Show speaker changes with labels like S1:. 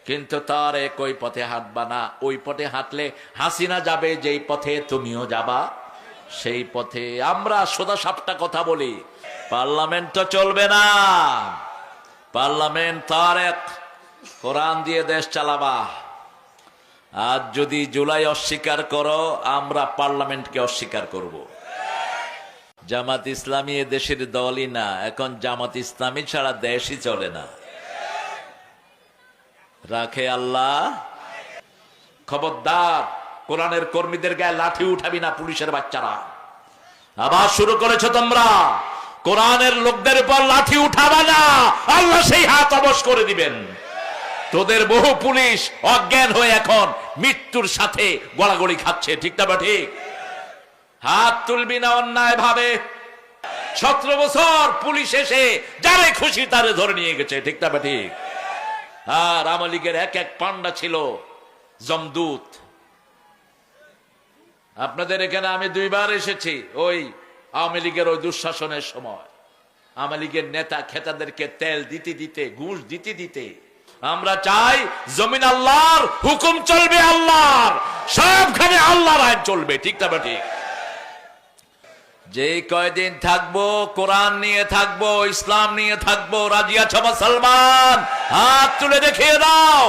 S1: কিন্তু তারেক ওই পথে হাঁটবা না। ওই পথে হাঁটলে হাসিনা যাবে যেই পথে, তুমিও যাবা সেই পথে। আমরা সোজা সাপটা কথা বলি, পার্লামেন্ট তো চলবে না। পার্লামেন্ট তারেক কোরআন দিয়ে দেশ চালাবা। আজ যদি জুলাই অস্বীকার করো, আমরা পার্লামেন্টকে অস্বীকার করব। জামাত ইসলামী এ দেশের দলই না, এখন জামাত ইসলামী ছাড়া দেশই চলে না। রাখে আল্লাহ। খবরদার, কোরআনের কর্মীদের গায়ে লাঠি উঠাবি না, পুলিশের বাচ্চারা। আবার শুরু করেছো তোমরা, কোরআনের লোকদের উপর লাঠি উঠাবা না, আল্লাহ সেই হাত অবশ করে দিবেন। তোদের বহু পুলিশ অজ্ঞান হয়ে এখন মৃত্যুর সাথে গড়াগড়ি খাচ্ছে, ঠিক না বা ঠিক? হাত তুলবি না অন্যায় ভাবে। 17 বছর পুলিশ এসে যারে খুশি তারে ধরে নিয়ে গেছে, ঠিক না বা ঠিক? আর আওয়ামী লীগের এক এক পান্ডা ছিল জমদূত। আপনাদের এখানে আমি 2 বার এসেছি ওই আওয়ামী লীগের ওই দুঃশাসনের সময়। আওয়ামী লীগের নেতা খেতাদেরকে তেল দিতে দিতে, ঘুষ দিতে দিতে। আমরা চাই জমিন আল্লাহর, হুকুম চলবে আল্লাহর, সবখানে আল্লাহর আইন চলবে, ঠিক না বা ঠিক? যে কয়দিন থাকবো কোরআন নিয়ে থাকবো, ইসলাম নিয়ে থাকবো। রাজি আছো মুসলমান? হাত তুলে দেখিয়ে দাও।